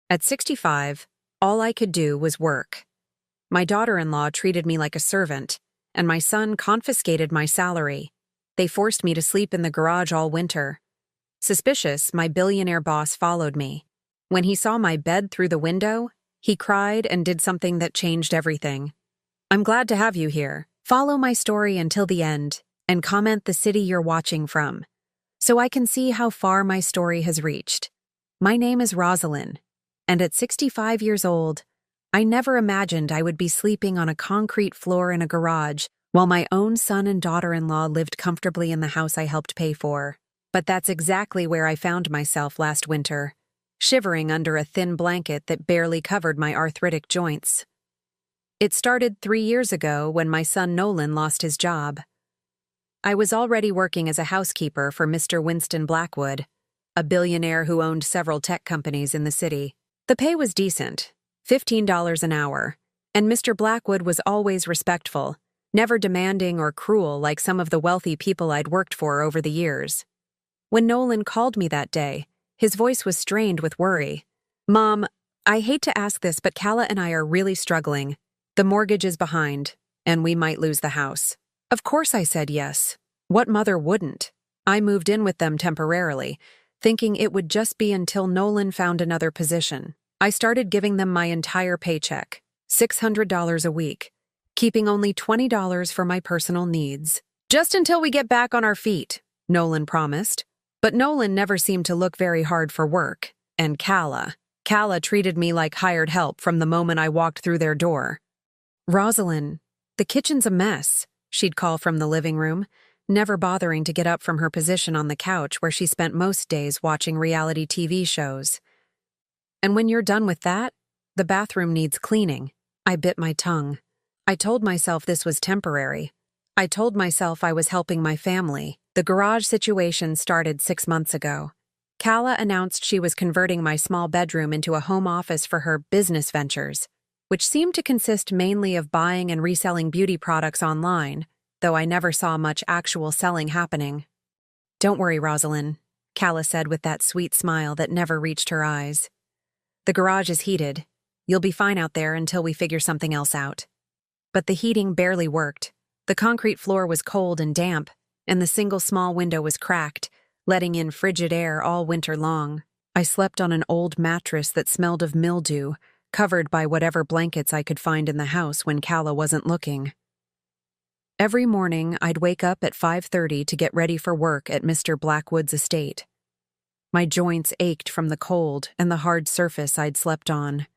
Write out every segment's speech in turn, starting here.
At 65, all I could do was work. My daughter-in-law treated me like a servant, and my son confiscated my salary. They forced me to sleep in the garage all winter. Suspicious, my billionaire boss followed me. When he saw my bed through the window, he cried and did something that changed everything. I'm glad to have you here. Follow my story until the end, and comment the city you're watching from, so I can see how far my story has reached. My name is Rosalind, and at 65 years old, I never imagined I would be sleeping on a concrete floor in a garage while my own son and daughter-in-law lived comfortably in the house I helped pay for. But that's exactly where I found myself last winter, shivering under a thin blanket that barely covered my arthritic joints. It started 3 years ago when my son Nolan lost his job. I was already working as a housekeeper for Mr. Winston Blackwood, a billionaire who owned several tech companies in the city. The pay was decent, $15 an hour, and Mr. Blackwood was always respectful, never demanding or cruel like some of the wealthy people I'd worked for over the years. When Nolan called me that day, his voice was strained with worry. "Mom, I hate to ask this, but Kala and I are really struggling. The mortgage is behind, and we might lose the house." Of course I said yes. What mother wouldn't? I moved in with them temporarily, thinking it would just be until Nolan found another position. I started giving them my entire paycheck, $600 a week, keeping only $20 for my personal needs. "Just until we get back on our feet," Nolan promised. But Nolan never seemed to look very hard for work. And Kala treated me like hired help from the moment I walked through their door. "Rosalind, the kitchen's a mess," she'd call from the living room, never bothering to get up from her position on the couch where she spent most days watching reality TV shows. "And when you're done with that, the bathroom needs cleaning." I bit my tongue. I told myself this was temporary. I told myself I was helping my family. The garage situation started 6 months ago. Kala announced she was converting my small bedroom into a home office for her business ventures, which seemed to consist mainly of buying and reselling beauty products online, though I never saw much actual selling happening. "Don't worry, Rosalind," Kala said with that sweet smile that never reached her eyes. "The garage is heated. You'll be fine out there until we figure something else out." But the heating barely worked. The concrete floor was cold and damp, and the single small window was cracked, letting in frigid air all winter long. I slept on an old mattress that smelled of mildew, covered by whatever blankets I could find in the house when Kala wasn't looking. Every morning, I'd wake up at 5:30 to get ready for work at Mr. Blackwood's estate. My joints ached from the cold and the hard surface I'd slept on.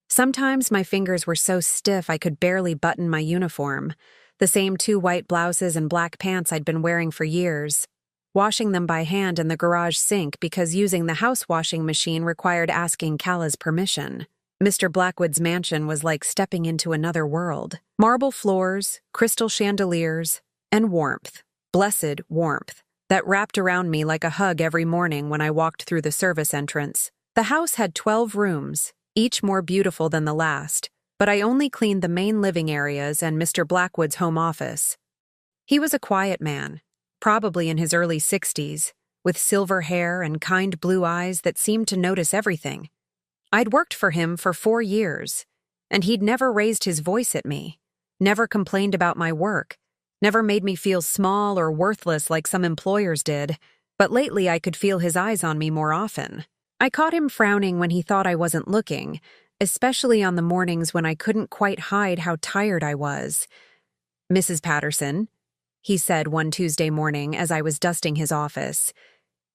Sometimes my fingers were so stiff I could barely button my uniform, the same 2 white blouses and black pants I'd been wearing for years, washing them by hand in the garage sink because using the house washing machine required asking Kala's permission. Mr. Blackwood's mansion was like stepping into another world. Marble floors, crystal chandeliers, and warmth, blessed warmth, that wrapped around me like a hug every morning when I walked through the service entrance. The house had 12 rooms, each more beautiful than the last, but I only cleaned the main living areas and Mr. Blackwood's home office. He was a quiet man, probably in his early 60s, with silver hair and kind blue eyes that seemed to notice everything. I'd worked for him for 4 years, and he'd never raised his voice at me, never complained about my work, never made me feel small or worthless like some employers did, but lately I could feel his eyes on me more often. I caught him frowning when he thought I wasn't looking, especially on the mornings when I couldn't quite hide how tired I was. "Mrs. Patterson," he said one Tuesday morning as I was dusting his office.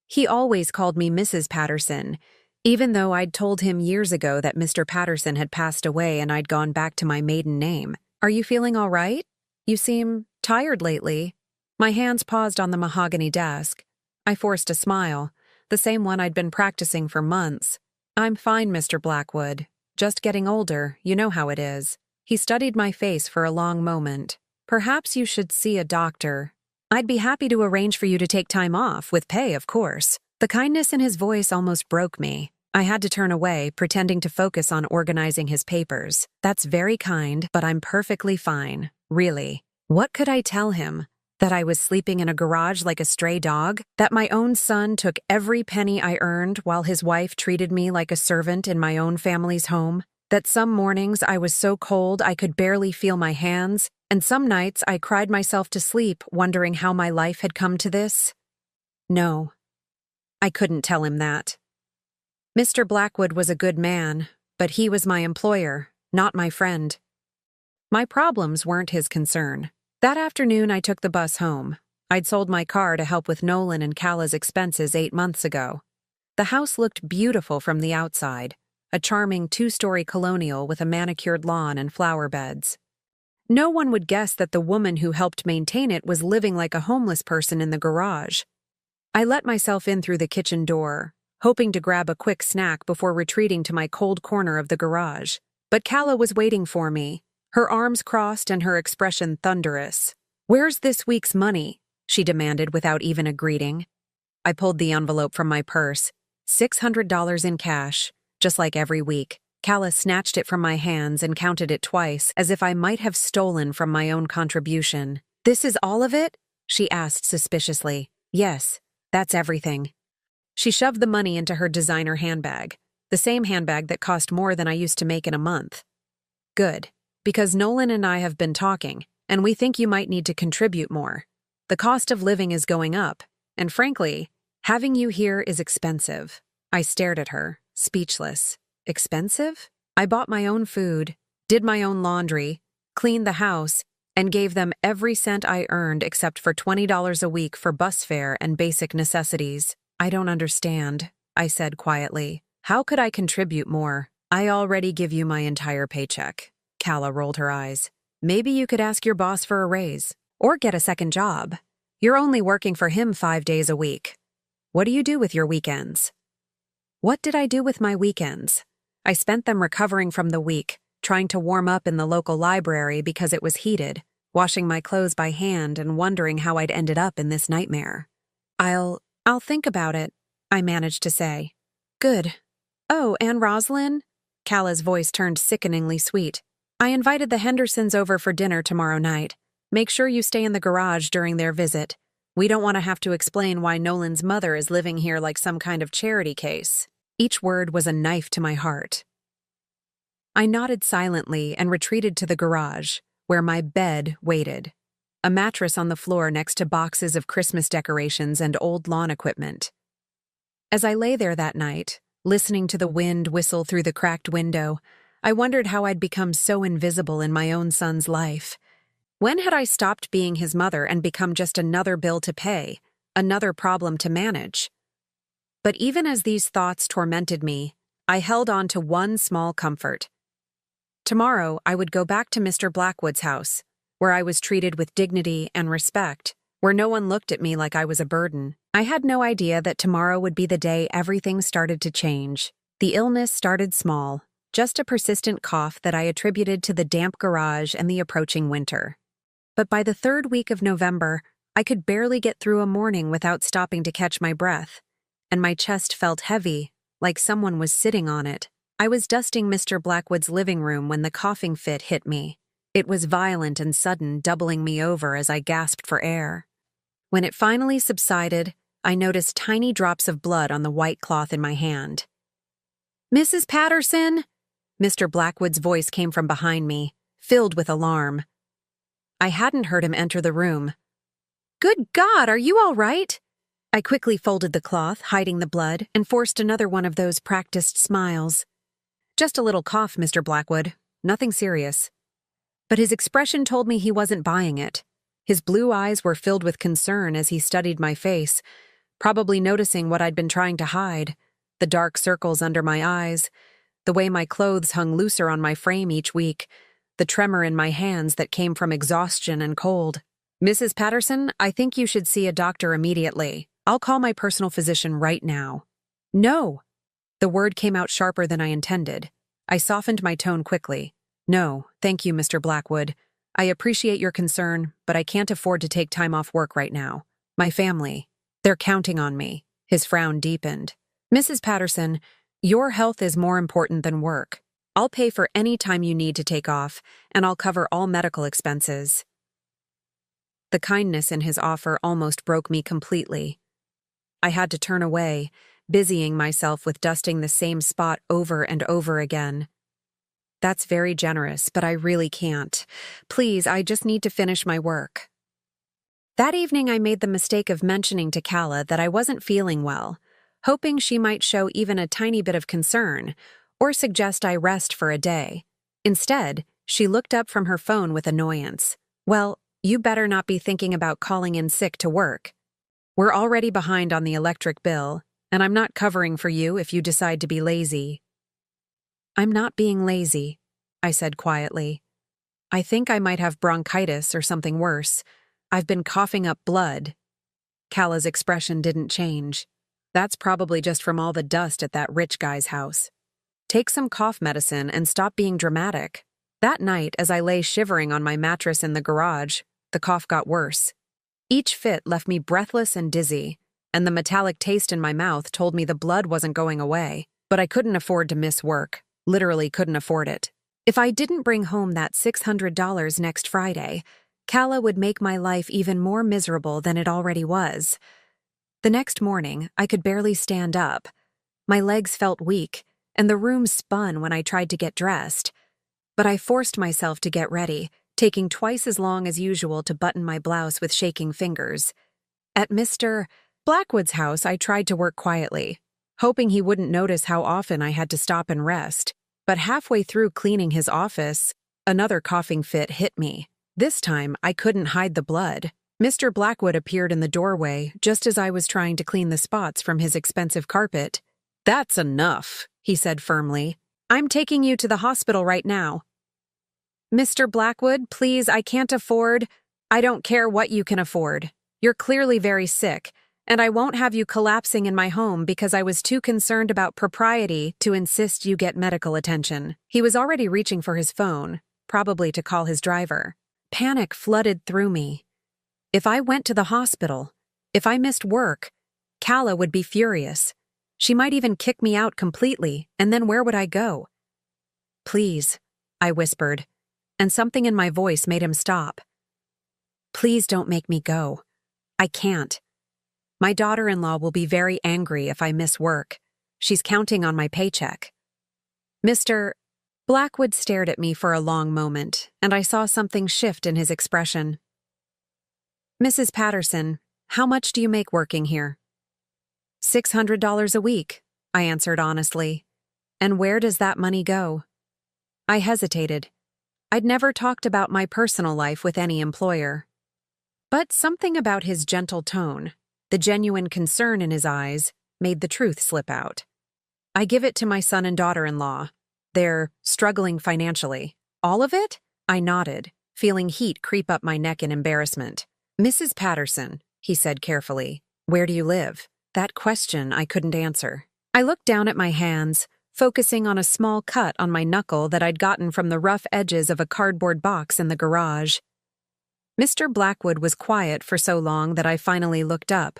He always called me Mrs. Patterson, even though I'd told him years ago that Mr. Patterson had passed away and I'd gone back to my maiden name. "Are you feeling all right? You seem tired lately." My hands paused on the mahogany desk. I forced a smile, the same one I'd been practicing for months. "I'm fine, Mr. Blackwood. Just getting older, you know how it is." He studied my face for a long moment. "Perhaps you should see a doctor. I'd be happy to arrange for you to take time off, with pay, of course." The kindness in his voice almost broke me. I had to turn away, pretending to focus on organizing his papers. "That's very kind, but I'm perfectly fine, really." What could I tell him? That I was sleeping in a garage like a stray dog? That my own son took every penny I earned while his wife treated me like a servant in my own family's home? That some mornings I was so cold I could barely feel my hands, and some nights I cried myself to sleep wondering how my life had come to this? No, I couldn't tell him that. Mr. Blackwood was a good man, but he was my employer, not my friend. My problems weren't his concern. That afternoon, I took the bus home. I'd sold my car to help with Nolan and Calla's expenses 8 months ago. The house looked beautiful from the outside, a charming 2-story colonial with a manicured lawn and flower beds. No one would guess that the woman who helped maintain it was living like a homeless person in the garage. I let myself in through the kitchen door, hoping to grab a quick snack before retreating to my cold corner of the garage. But Calla was waiting for me, her arms crossed and her expression thunderous. "Where's this week's money?" she demanded without even a greeting. I pulled the envelope from my purse, $600 in cash, just like every week. Calla snatched it from my hands and counted it twice, as if I might have stolen from my own contribution. "This is all of it?" she asked suspiciously. "Yes, that's everything." She shoved the money into her designer handbag, the same handbag that cost more than I used to make in a month. "Good, because Nolan and I have been talking, and we think you might need to contribute more. The cost of living is going up, and frankly, having you here is expensive." I stared at her, speechless. Expensive? I bought my own food, did my own laundry, cleaned the house, and gave them every cent I earned except for $20 a week for bus fare and basic necessities. "I don't understand," I said quietly. "How could I contribute more? I already give you my entire paycheck." Calla rolled her eyes. "Maybe you could ask your boss for a raise, or get a second job. You're only working for him 5 days a week. What do you do with your weekends?" What did I do with my weekends? I spent them recovering from the week, trying to warm up in the local library because it was heated, washing my clothes by hand and wondering how I'd ended up in this nightmare. I'll think about it," I managed to say. "Good. Oh, and Rosalind?" Calla's voice turned sickeningly sweet. "I invited the Hendersons over for dinner tomorrow night. Make sure you stay in the garage during their visit. We don't want to have to explain why Nolan's mother is living here like some kind of charity case." Each word was a knife to my heart. I nodded silently and retreated to the garage, where my bed waited, a mattress on the floor next to boxes of Christmas decorations and old lawn equipment. As I lay there that night, listening to the wind whistle through the cracked window, I wondered how I'd become so invisible in my own son's life. When had I stopped being his mother and become just another bill to pay, another problem to manage? But even as these thoughts tormented me, I held on to one small comfort. Tomorrow, I would go back to Mr. Blackwood's house, where I was treated with dignity and respect, where no one looked at me like I was a burden. I had no idea that tomorrow would be the day everything started to change. The illness started small, just a persistent cough that I attributed to the damp garage and the approaching winter. But by the 3rd week of November, I could barely get through a morning without stopping to catch my breath, and my chest felt heavy, like someone was sitting on it. I was dusting Mr. Blackwood's living room when the coughing fit hit me. It was violent and sudden, doubling me over as I gasped for air. When it finally subsided, I noticed tiny drops of blood on the white cloth in my hand. "Mrs. Patterson?" Mr. Blackwood's voice came from behind me, filled with alarm. I hadn't heard him enter the room. "Good God, are you all right?" I quickly folded the cloth, hiding the blood, and forced another one of those practiced smiles. "Just a little cough, Mr. Blackwood. Nothing serious." But his expression told me he wasn't buying it. His blue eyes were filled with concern as he studied my face, probably noticing what I'd been trying to hide, the dark circles under my eyes, the way my clothes hung looser on my frame each week, the tremor in my hands that came from exhaustion and cold. "Mrs. Patterson, I think you should see a doctor immediately. I'll call my personal physician right now." "No!" The word came out sharper than I intended. I softened my tone quickly. "No, thank you, Mr. Blackwood. I appreciate your concern, but I can't afford to take time off work right now. My family, they're counting on me." His frown deepened. "Mrs. Patterson, your health is more important than work. I'll pay for any time you need to take off, and I'll cover all medical expenses." The kindness in his offer almost broke me completely. I had to turn away, busying myself with dusting the same spot over and over again. That's very generous, but I really can't. Please, I just need to finish my work. That evening, I made the mistake of mentioning to Calla that I wasn't feeling well, hoping she might show even a tiny bit of concern or suggest I rest for a day. Instead, she looked up from her phone with annoyance. Well, you better not be thinking about calling in sick to work. We're already behind on the electric bill, and I'm not covering for you if you decide to be lazy. I'm not being lazy, I said quietly. I think I might have bronchitis or something worse. I've been coughing up blood. Calla's expression didn't change. That's probably just from all the dust at that rich guy's house. Take some cough medicine and stop being dramatic. That night, as I lay shivering on my mattress in the garage, the cough got worse. Each fit left me breathless and dizzy, and the metallic taste in my mouth told me the blood wasn't going away. But I couldn't afford to miss work. Literally couldn't afford it. If I didn't bring home that $600 next Friday, Calla would make my life even more miserable than it already was. The next morning, I could barely stand up. My legs felt weak, and the room spun when I tried to get dressed. But I forced myself to get ready, taking twice as long as usual to button my blouse with shaking fingers. At Mr. Blackwood's house, I tried to work quietly, hoping he wouldn't notice how often I had to stop and rest. But halfway through cleaning his office, another coughing fit hit me. This time, I couldn't hide the blood. Mr. Blackwood appeared in the doorway just as I was trying to clean the spots from his expensive carpet. "That's enough," he said firmly. "I'm taking you to the hospital right now." "Mr. Blackwood, please, I can't afford—" "I don't care what you can afford. You're clearly very sick, and I won't have you collapsing in my home because I was too concerned about propriety to insist you get medical attention." He was already reaching for his phone, probably to call his driver. Panic flooded through me. If I went to the hospital, if I missed work, Calla would be furious. She might even kick me out completely, and then where would I go? "Please," I whispered, and something in my voice made him stop. "Please don't make me go. I can't. My daughter-in-law will be very angry if I miss work. She's counting on my paycheck." Mr. Blackwood stared at me for a long moment, and I saw something shift in his expression. "Mrs. Patterson, how much do you make working here?" $600 a week, I answered honestly. "And where does that money go?" I hesitated. I'd never talked about my personal life with any employer. But something about his gentle tone, the genuine concern in his eyes, made the truth slip out. "I give it to my son and daughter-in-law. They're struggling financially." "All of it?" I nodded, feeling heat creep up my neck in embarrassment. "Mrs. Patterson," he said carefully, "where do you live?" That question I couldn't answer. I looked down at my hands, focusing on a small cut on my knuckle that I'd gotten from the rough edges of a cardboard box in the garage. Mr. Blackwood was quiet for so long that I finally looked up.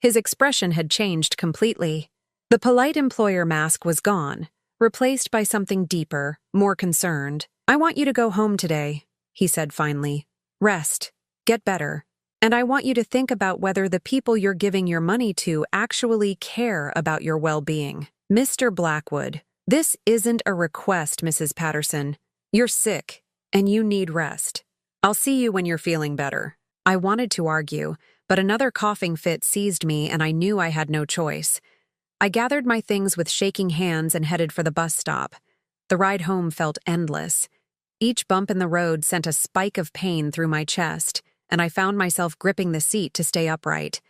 His expression had changed completely. The polite employer mask was gone, replaced by something deeper, more concerned. "I want you to go home today," he said finally. "Rest. Get better. And I want you to think about whether the people you're giving your money to actually care about your well-being." "Mr. Blackwood, this isn't a request, Mrs. Patterson. You're sick, and you need rest. I'll see you when you're feeling better." I wanted to argue, but another coughing fit seized me and I knew I had no choice. I gathered my things with shaking hands and headed for the bus stop. The ride home felt endless. Each bump in the road sent a spike of pain through my chest, and I found myself gripping the seat to stay upright.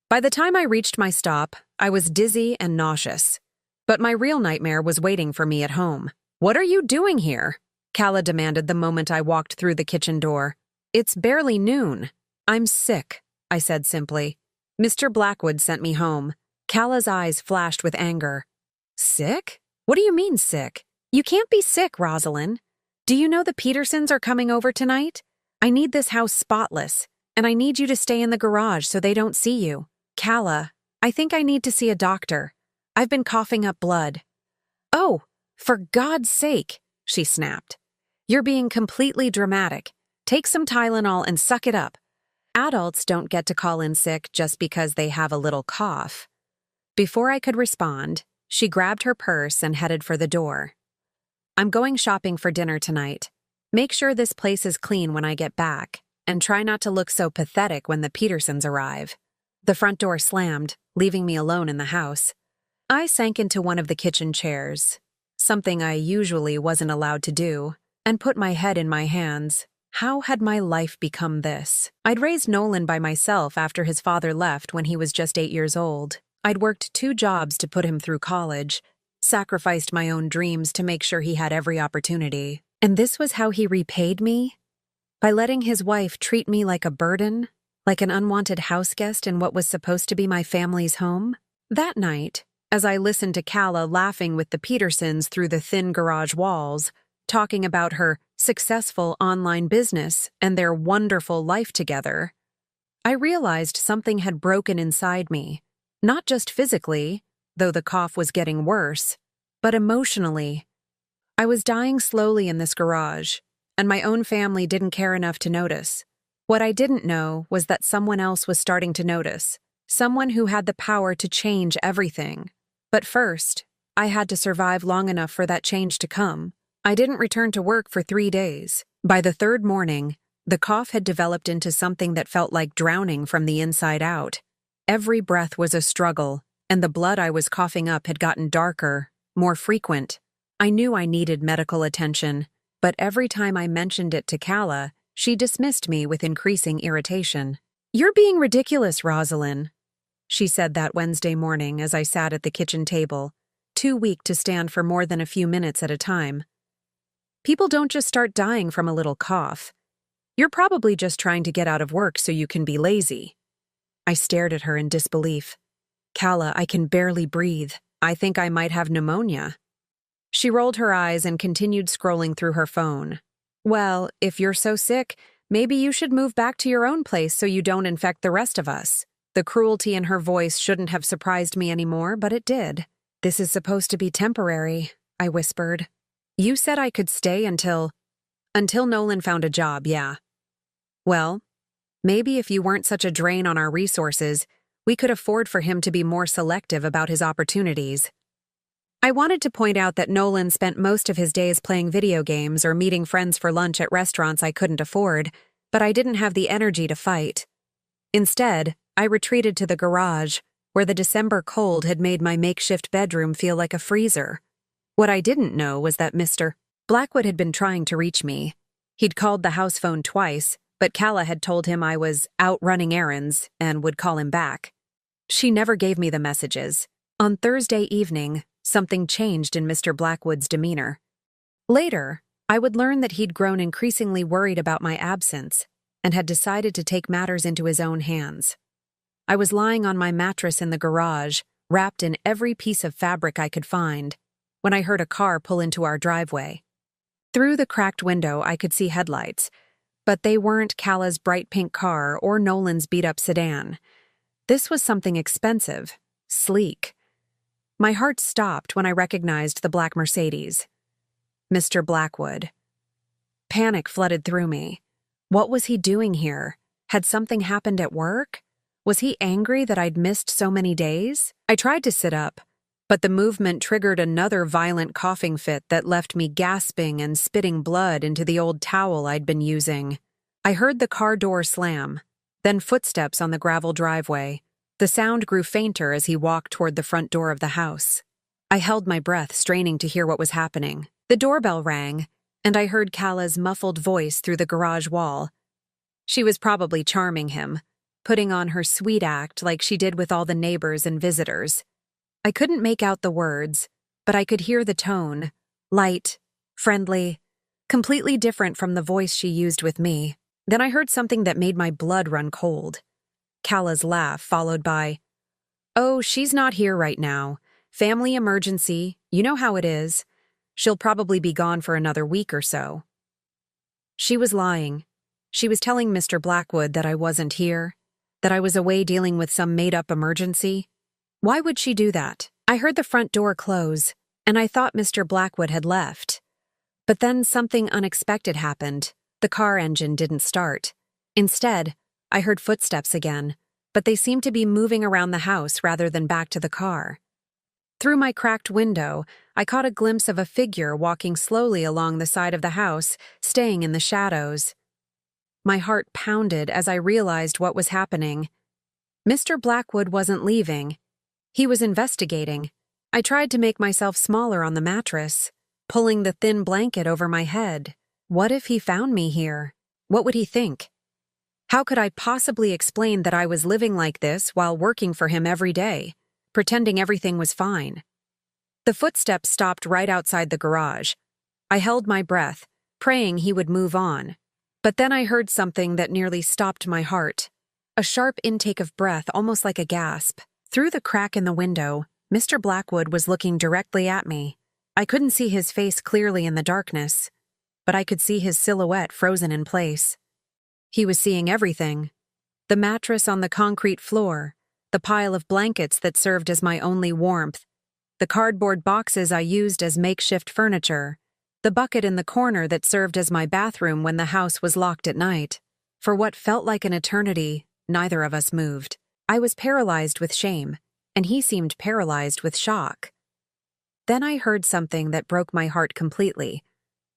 By the time I reached my stop, I was dizzy and nauseous. But my real nightmare was waiting for me at home. "What are you doing here?" Calla demanded the moment I walked through the kitchen door. "It's barely noon." "I'm sick," I said simply. "Mr. Blackwood sent me home." Calla's eyes flashed with anger. "Sick? What do you mean sick? You can't be sick, Rosalind. Do you know the Petersons are coming over tonight? I need this house spotless, and I need you to stay in the garage so they don't see you." "Calla, I think I need to see a doctor. I've been coughing up blood." "Oh, for God's sake," she snapped. "You're being completely dramatic. Take some Tylenol and suck it up." Adults don't get to call in sick just because they have a little cough. Before I could respond, she grabbed her purse and headed for the door. I'm going shopping for dinner tonight. Make sure this place is clean when I get back, and try not to look so pathetic when the Petersons arrive. The front door slammed, leaving me alone in the house. I sank into one of the kitchen chairs, something I usually wasn't allowed to do, and put my head in my hands. How had my life become this? I'd raised Nolan by myself after his father left when he was just 8 years old. I'd worked 2 jobs to put him through college, sacrificed my own dreams to make sure he had every opportunity. And this was how he repaid me? By letting his wife treat me like a burden, like an unwanted houseguest in what was supposed to be my family's home? That night, as I listened to Calla laughing with the Petersons through the thin garage walls, talking about her successful online business and their wonderful life together, I realized something had broken inside me, not just physically, though the cough was getting worse, but emotionally. I was dying slowly in this garage, and my own family didn't care enough to notice. What I didn't know was that someone else was starting to notice, someone who had the power to change everything. But first, I had to survive long enough for that change to come. I didn't return to work for 3 days. By the 3rd morning, the cough had developed into something that felt like drowning from the inside out. Every breath was a struggle, and the blood I was coughing up had gotten darker, more frequent. I knew I needed medical attention, but every time I mentioned it to Calla, she dismissed me with increasing irritation. "You're being ridiculous, Rosalind," she said that Wednesday morning as I sat at the kitchen table, too weak to stand for more than a few minutes at a time. "People don't just start dying from a little cough. You're probably just trying to get out of work so you can be lazy." I stared at her in disbelief. "Calla, I can barely breathe. I think I might have pneumonia." She rolled her eyes and continued scrolling through her phone. "Well, if you're so sick, maybe you should move back to your own place so you don't infect the rest of us." The cruelty in her voice shouldn't have surprised me anymore, but it did. "This is supposed to be temporary," I whispered. "You said I could stay until Nolan found a job, yeah. Well, maybe if you weren't such a drain on our resources, we could afford for him to be more selective about his opportunities." I wanted to point out that Nolan spent most of his days playing video games or meeting friends for lunch at restaurants I couldn't afford, but I didn't have the energy to fight. Instead, I retreated to the garage, where the December cold had made my makeshift bedroom feel like a freezer. What I didn't know was that Mr. Blackwood had been trying to reach me. He'd called the house phone twice, but Calla had told him I was out running errands and would call him back. She never gave me the messages. On Thursday evening, something changed in Mr. Blackwood's demeanor. Later, I would learn that he'd grown increasingly worried about my absence and had decided to take matters into his own hands. I was lying on my mattress in the garage, wrapped in every piece of fabric I could find, when I heard a car pull into our driveway. Through the cracked window, I could see headlights, but they weren't Calla's bright pink car or Nolan's beat-up sedan. This was something expensive, sleek. My heart stopped when I recognized the black Mercedes. Mr. Blackwood. Panic flooded through me. What was he doing here? Had something happened at work? Was he angry that I'd missed so many days? I tried to sit up, but the movement triggered another violent coughing fit that left me gasping and spitting blood into the old towel I'd been using. I heard the car door slam, then footsteps on the gravel driveway. The sound grew fainter as he walked toward the front door of the house. I held my breath, straining to hear what was happening. The doorbell rang, and I heard Calla's muffled voice through the garage wall. She was probably charming him, putting on her sweet act like she did with all the neighbors and visitors. I couldn't make out the words, but I could hear the tone, light, friendly, completely different from the voice she used with me. Then I heard something that made my blood run cold. Calla's laugh, followed by, "Oh, she's not here right now. Family emergency, you know how it is. She'll probably be gone for another week or so." She was lying. She was telling Mr. Blackwood that I wasn't here, that I was away dealing with some made-up emergency. Why would she do that? I heard the front door close, and I thought Mr. Blackwood had left. But then something unexpected happened. The car engine didn't start. Instead, I heard footsteps again, but they seemed to be moving around the house rather than back to the car. Through my cracked window, I caught a glimpse of a figure walking slowly along the side of the house, staying in the shadows. My heart pounded as I realized what was happening. Mr. Blackwood wasn't leaving. He was investigating. I tried to make myself smaller on the mattress, pulling the thin blanket over my head. What if he found me here? What would he think? How could I possibly explain that I was living like this while working for him every day, pretending everything was fine? The footsteps stopped right outside the garage. I held my breath, praying he would move on. But then I heard something that nearly stopped my heart. A sharp intake of breath, almost like a gasp. Through the crack in the window, Mr. Blackwood was looking directly at me. I couldn't see his face clearly in the darkness, but I could see his silhouette frozen in place. He was seeing everything. The mattress on the concrete floor, the pile of blankets that served as my only warmth, the cardboard boxes I used as makeshift furniture, the bucket in the corner that served as my bathroom when the house was locked at night. For what felt like an eternity, neither of us moved. I was paralyzed with shame, and he seemed paralyzed with shock. Then I heard something that broke my heart completely,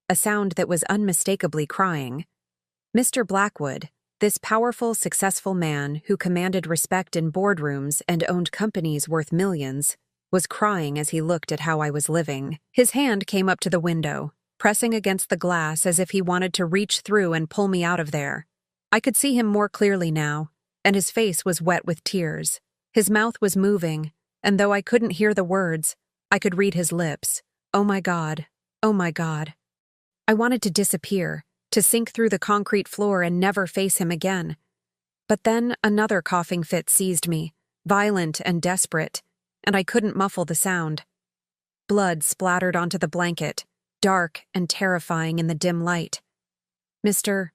a sound that was unmistakably crying. Mr. Blackwood, this powerful, successful man who commanded respect in boardrooms and owned companies worth millions, was crying as he looked at how I was living. His hand came up to the window, pressing against the glass as if he wanted to reach through and pull me out of there. I could see him more clearly now, and his face was wet with tears. His mouth was moving, and though I couldn't hear the words, I could read his lips. Oh my God, oh my God. I wanted to disappear, to sink through the concrete floor and never face him again. But then another coughing fit seized me, violent and desperate, and I couldn't muffle the sound. Blood splattered onto the blanket, dark and terrifying in the dim light. Mr.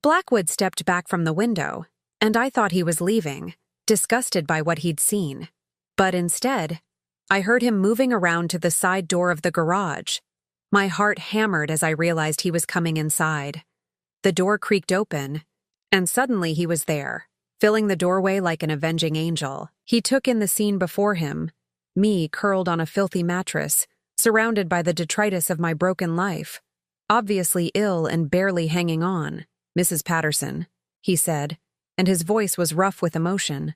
Blackwood stepped back from the window, and I thought he was leaving, disgusted by what he'd seen. But instead, I heard him moving around to the side door of the garage. My heart hammered as I realized he was coming inside. The door creaked open, and suddenly he was there, filling the doorway like an avenging angel. He took in the scene before him, me curled on a filthy mattress, surrounded by the detritus of my broken life, obviously ill and barely hanging on. "Mrs. Patterson," he said, and his voice was rough with emotion.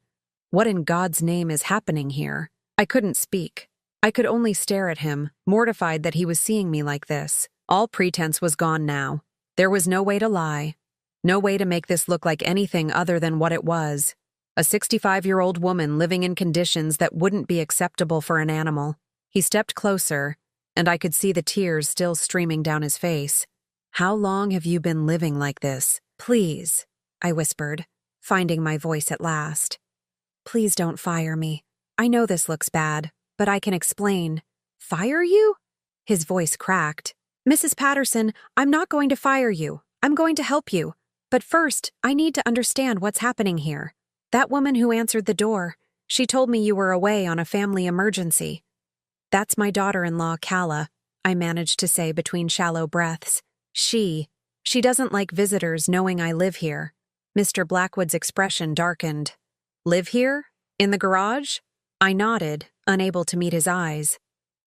"What in God's name is happening here?" I couldn't speak. I could only stare at him, mortified that he was seeing me like this. All pretense was gone now. There was no way to lie. No way to make this look like anything other than what it was. A 65-year-old woman living in conditions that wouldn't be acceptable for an animal. He stepped closer, and I could see the tears still streaming down his face. "How long have you been living like this? Please," I whispered, finding my voice at last. "Please don't fire me. I know this looks bad, but I can explain." "Fire you?" His voice cracked. "Mrs. Patterson, I'm not going to fire you. I'm going to help you. But first, I need to understand what's happening here. That woman who answered the door, she told me you were away on a family emergency." "That's my daughter-in-law, Calla," I managed to say between shallow breaths. She doesn't like visitors knowing I live here." Mr. Blackwood's expression darkened. "Live here? In the garage?" I nodded, unable to meet his eyes.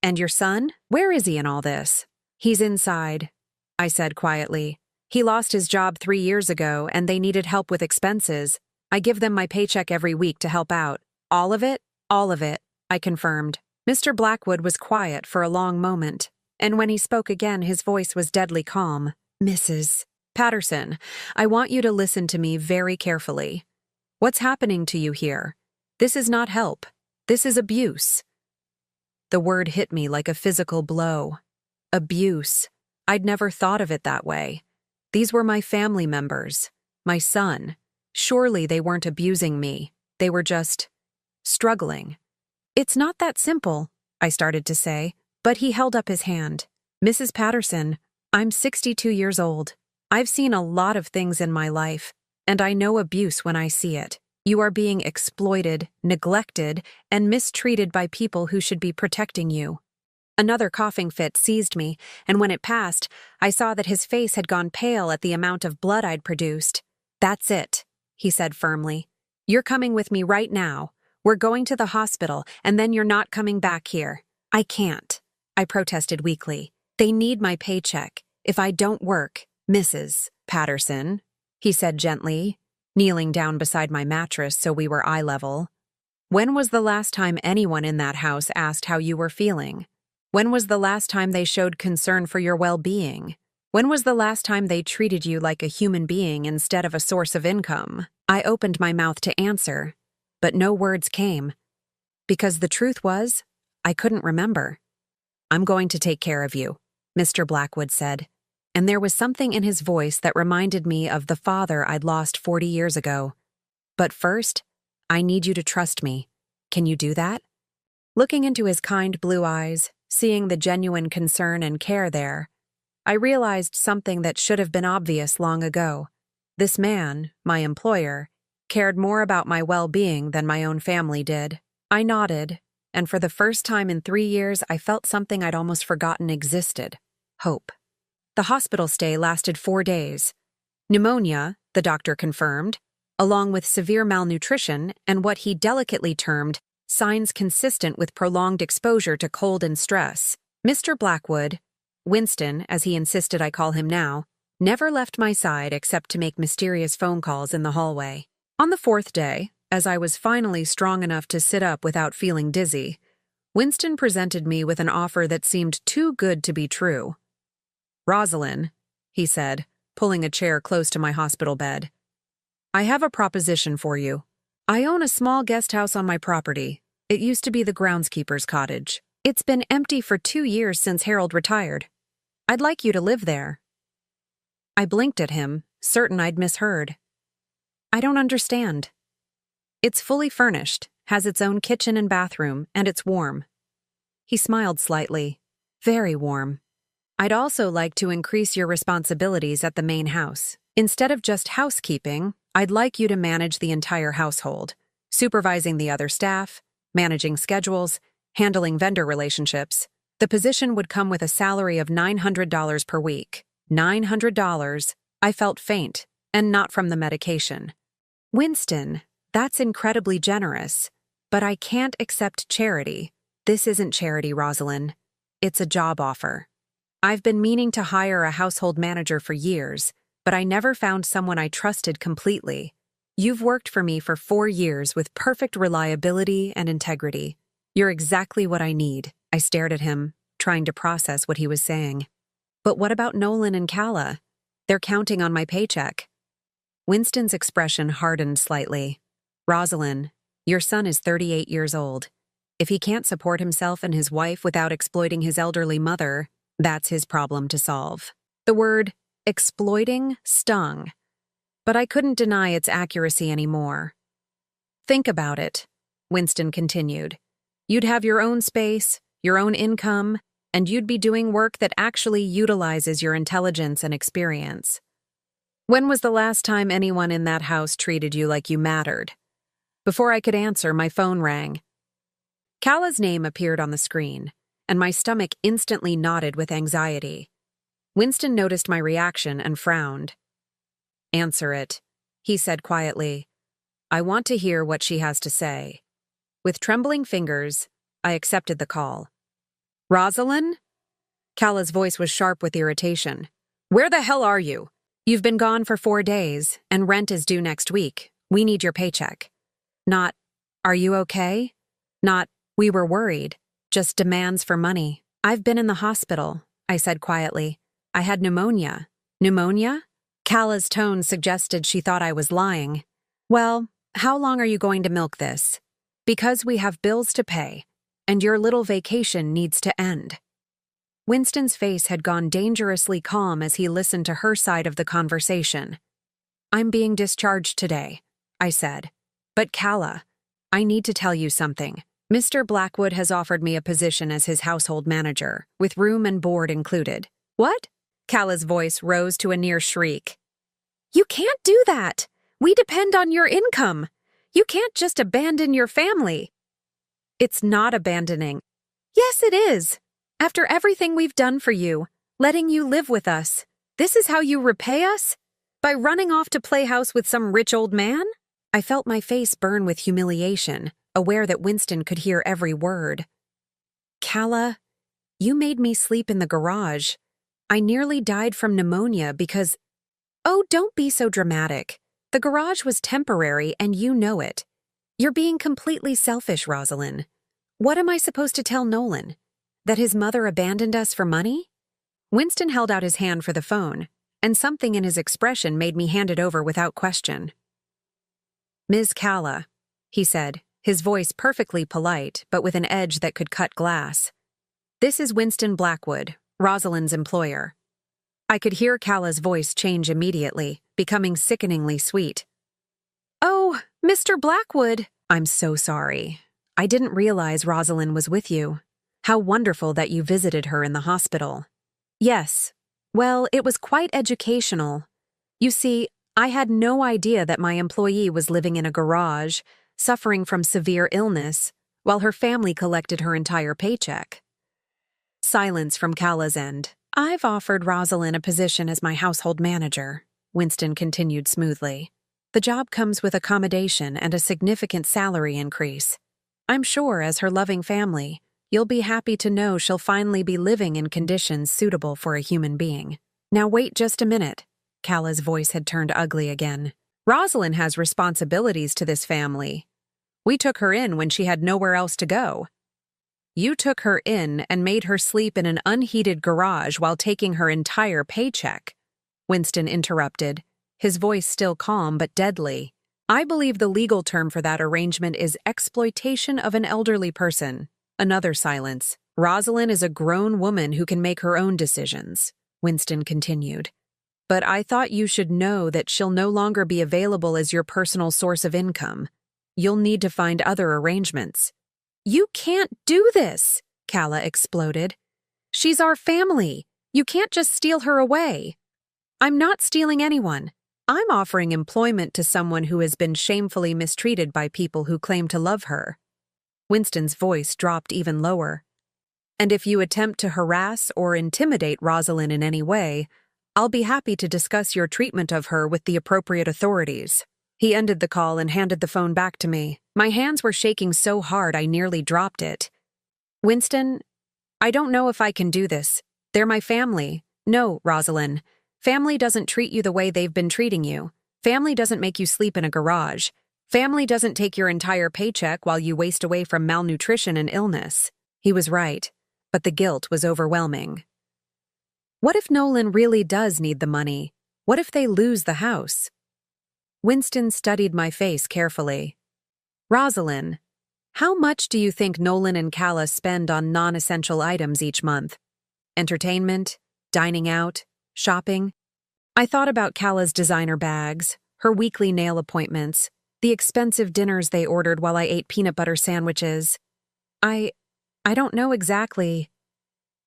"And your son? Where is he in all this?" "He's inside," I said quietly. "He lost his job 3 years ago, and they needed help with expenses. I give them my paycheck every week to help out." "All of it?" "All of it," I confirmed. Mr. Blackwood was quiet for a long moment, and when he spoke again, his voice was deadly calm. "Mrs. Patterson, I want you to listen to me very carefully. What's happening to you here? This is not help. This is abuse." The word hit me like a physical blow. Abuse. I'd never thought of it that way. These were my family members, my son. Surely they weren't abusing me. They were just struggling. "It's not that simple," I started to say, but he held up his hand. "Mrs. Patterson, I'm 62 years old. I've seen a lot of things in my life, and I know abuse when I see it. You are being exploited, neglected, and mistreated by people who should be protecting you." Another coughing fit seized me, and when it passed, I saw that his face had gone pale at the amount of blood I'd produced. "That's it," he said firmly. You're coming with me right now. We're going to the hospital, and then you're not coming back here. I can't, I protested weakly. They need my paycheck. If I don't work, Mrs. Patterson, he said gently, kneeling down beside my mattress so we were eye level. When was the last time anyone in that house asked how you were feeling? When was the last time they showed concern for your well-being? When was the last time they treated you like a human being instead of a source of income? I opened my mouth to answer, but no words came. Because the truth was, I couldn't remember. I'm going to take care of you, Mr. Blackwood said, and there was something in his voice that reminded me of the father I'd lost 40 years ago. But first, I need you to trust me. Can you do that? Looking into his kind blue eyes, seeing the genuine concern and care there, I realized something that should have been obvious long ago. This man, my employer, cared more about my well-being than my own family did. I nodded, and for the first time in 3 years, I felt something I'd almost forgotten existed: hope. The hospital stay lasted 4 days. Pneumonia, the doctor confirmed, along with severe malnutrition and what he delicately termed signs consistent with prolonged exposure to cold and stress. Mr. Blackwood, Winston, as he insisted I call him now, never left my side except to make mysterious phone calls in the hallway. On the 4th day, as I was finally strong enough to sit up without feeling dizzy, Winston presented me with an offer that seemed too good to be true. "Rosalind," he said, pulling a chair close to my hospital bed, "I have a proposition for you. I own a small guest house on my property. It used to be the groundskeeper's cottage. It's been empty for 2 years since Harold retired. I'd like you to live there." I blinked at him, certain I'd misheard. "I don't understand." "It's fully furnished, has its own kitchen and bathroom, and it's warm." He smiled slightly. "Very warm. I'd also like to increase your responsibilities at the main house. Instead of just housekeeping, I'd like you to manage the entire household, supervising the other staff, managing schedules, handling vendor relationships. The position would come with a salary of $900 per week. $900. I felt faint, and not from the medication. "Winston, that's incredibly generous, but I can't accept charity. This isn't charity, Rosalind. It's a job offer. I've been meaning to hire a household manager for years, but I never found someone I trusted completely. You've worked for me for 4 years with perfect reliability and integrity. You're exactly what I need." I stared at him, trying to process what he was saying. "But what about Nolan and Calla? They're counting on my paycheck." Winston's expression hardened slightly. "Rosalind, your son is 38 years old. If he can't support himself and his wife without exploiting his elderly mother, that's his problem to solve." The word exploiting stung, but I couldn't deny its accuracy anymore. "Think about it," Winston continued. "You'd have your own space, your own income, and you'd be doing work that actually utilizes your intelligence and experience. When was the last time anyone in that house treated you like you mattered?" Before I could answer, my phone rang. Calla's name appeared on the screen, and my stomach instantly knotted with anxiety. Winston noticed my reaction and frowned. "Answer it," he said quietly. "I want to hear what she has to say." With trembling fingers, I accepted the call. "Rosalind?" Calla's voice was sharp with irritation. "Where the hell are you? You've been gone for 4 days, and rent is due next week. We need your paycheck." Not, "Are you okay?" Not, "We were worried." Just demands for money. "I've been in the hospital," I said quietly. "I had pneumonia." "Pneumonia?" Calla's tone suggested she thought I was lying. "Well, how long are you going to milk this? Because we have bills to pay, and your little vacation needs to end." Winston's face had gone dangerously calm as he listened to her side of the conversation. "I'm being discharged today," I said. "But Calla, I need to tell you something. Mr. Blackwood has offered me a position as his household manager, with room and board included." "What?" Calla's voice rose to a near shriek. "You can't do that. We depend on your income. You can't just abandon your family." "It's not abandoning." "Yes, it is. After everything we've done for you, letting you live with us, this is how you repay us? By running off to play house with some rich old man? I felt my face burn with humiliation, aware that Winston could hear every word. Calla, you made me sleep in the garage. I nearly died from pneumonia because— Oh, don't be so dramatic. The garage was temporary and you know it. You're being completely selfish, Rosalind. What am I supposed to tell Nolan? That his mother abandoned us for money? Winston held out his hand for the phone, and something in his expression made me hand it over without question. Ms. Calla, he said, his voice perfectly polite but with an edge that could cut glass. This is Winston Blackwood, Rosalind's employer. I could hear Calla's voice change immediately, becoming sickeningly sweet. Oh, Mr. Blackwood, I'm so sorry. I didn't realize Rosalind was with you. How wonderful that you visited her in the hospital. Yes. Well, it was quite educational. You see, I had no idea that my employee was living in a garage, suffering from severe illness, while her family collected her entire paycheck. Silence from Calla's end. I've offered Rosalind a position as my household manager, Winston continued smoothly. The job comes with accommodation and a significant salary increase. I'm sure, as her loving family, you'll be happy to know she'll finally be living in conditions suitable for a human being. Now wait just a minute. Calla's voice had turned ugly again. Rosalind has responsibilities to this family. We took her in when she had nowhere else to go. You took her in and made her sleep in an unheated garage while taking her entire paycheck, Winston interrupted, his voice still calm but deadly. I believe the legal term for that arrangement is exploitation of an elderly person. Another silence. Rosalind is a grown woman who can make her own decisions, Winston continued. But I thought you should know that she'll no longer be available as your personal source of income. You'll need to find other arrangements. You can't do this, Calla exploded. She's our family. You can't just steal her away. I'm not stealing anyone. I'm offering employment to someone who has been shamefully mistreated by people who claim to love her. Winston's voice dropped even lower. And if you attempt to harass or intimidate Rosalind in any way, I'll be happy to discuss your treatment of her with the appropriate authorities. He ended the call and handed the phone back to me. My hands were shaking so hard I nearly dropped it. Winston, I don't know if I can do this. They're my family. No, Rosalind. Family doesn't treat you the way they've been treating you. Family doesn't make you sleep in a garage. Family doesn't take your entire paycheck while you waste away from malnutrition and illness. He was right, but the guilt was overwhelming. What if Nolan really does need the money? What if they lose the house? Winston studied my face carefully. Rosalind, how much do you think Nolan and Calla spend on non-essential items each month? Entertainment, dining out, shopping? I thought about Calla's designer bags, her weekly nail appointments, the expensive dinners they ordered while I ate peanut butter sandwiches. I don't know exactly.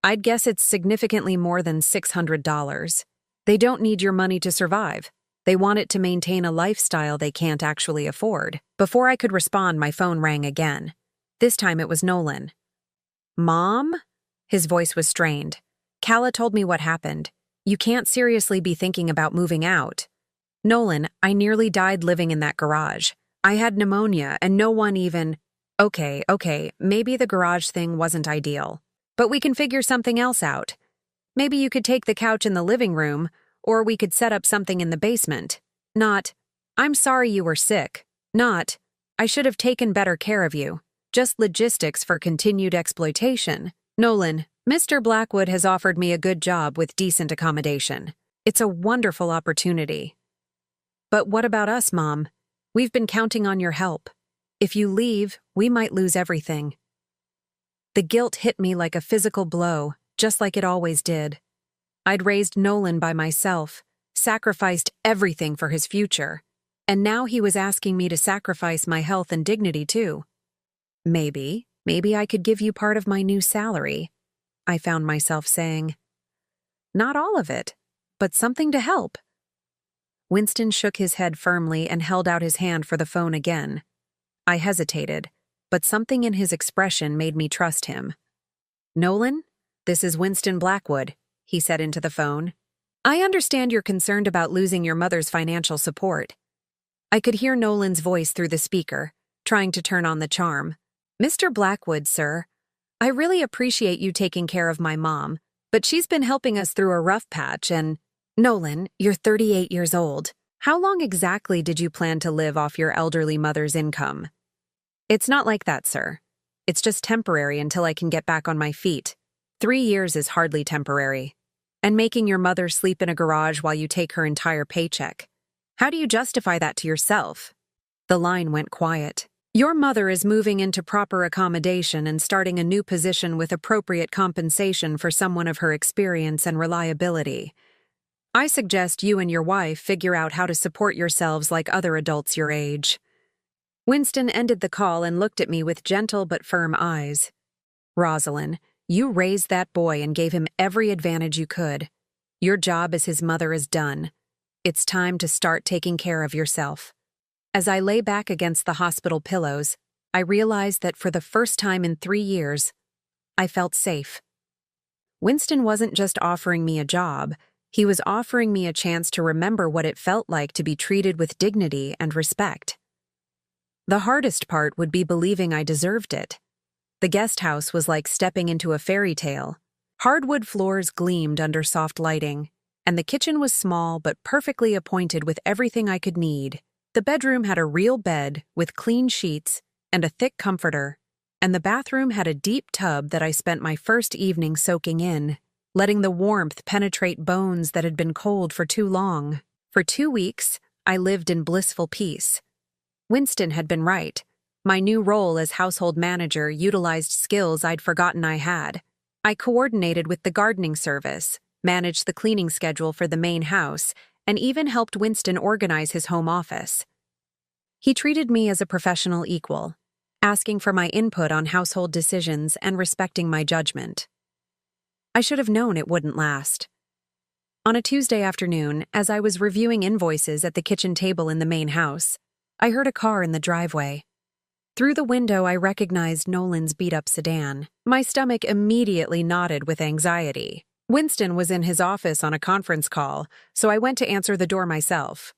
I'd guess it's significantly more than $600. They don't need your money to survive. They want it to maintain a lifestyle they can't actually afford. Before I could respond, my phone rang again. This time it was Nolan. Mom? His voice was strained. Calla told me what happened. You can't seriously be thinking about moving out. Nolan, I nearly died living in that garage. I had pneumonia and no one even— Okay, maybe the garage thing wasn't ideal. But we can figure something else out. Maybe you could take the couch in the living room, or we could set up something in the basement. Not, I'm sorry you were sick. Not, I should have taken better care of you. Just logistics for continued exploitation. Nolan, Mr. Blackwood has offered me a good job with decent accommodation. It's a wonderful opportunity. But what about us, Mom? We've been counting on your help. If you leave, we might lose everything. The guilt hit me like a physical blow, just like it always did. I'd raised Nolan by myself, sacrificed everything for his future, and now he was asking me to sacrifice my health and dignity too. Maybe I could give you part of my new salary, I found myself saying. Not all of it, but something to help. Winston shook his head firmly and held out his hand for the phone again. I hesitated, but something in his expression made me trust him. Nolan, this is Winston Blackwood, he said into the phone. I understand you're concerned about losing your mother's financial support. I could hear Nolan's voice through the speaker, trying to turn on the charm. Mr. Blackwood, sir, I really appreciate you taking care of my mom, but she's been helping us through a rough patch and… Nolan, you're 38 years old. How long exactly did you plan to live off your elderly mother's income? It's not like that, sir. It's just temporary until I can get back on my feet. 3 years is hardly temporary. And making your mother sleep in a garage while you take her entire paycheck. How do you justify that to yourself? The line went quiet. Your mother is moving into proper accommodation and starting a new position with appropriate compensation for someone of her experience and reliability. I suggest you and your wife figure out how to support yourselves like other adults your age. Winston ended the call and looked at me with gentle but firm eyes. Rosalind, you raised that boy and gave him every advantage you could. Your job as his mother is done. It's time to start taking care of yourself. As I lay back against the hospital pillows, I realized that for the first time in 3 years, I felt safe. Winston wasn't just offering me a job, he was offering me a chance to remember what it felt like to be treated with dignity and respect. The hardest part would be believing I deserved it. The guest house was like stepping into a fairy tale. Hardwood floors gleamed under soft lighting, and the kitchen was small but perfectly appointed with everything I could need. The bedroom had a real bed with clean sheets and a thick comforter, and the bathroom had a deep tub that I spent my first evening soaking in, letting the warmth penetrate bones that had been cold for too long. For 2 weeks, I lived in blissful peace. Winston had been right. My new role as household manager utilized skills I'd forgotten I had. I coordinated with the gardening service, managed the cleaning schedule for the main house, and even helped Winston organize his home office. He treated me as a professional equal, asking for my input on household decisions and respecting my judgment. I should have known it wouldn't last. On a Tuesday afternoon, as I was reviewing invoices at the kitchen table in the main house, I heard a car in the driveway. Through the window, I recognized Nolan's beat-up sedan. My stomach immediately knotted with anxiety. Winston was in his office on a conference call, so I went to answer the door myself.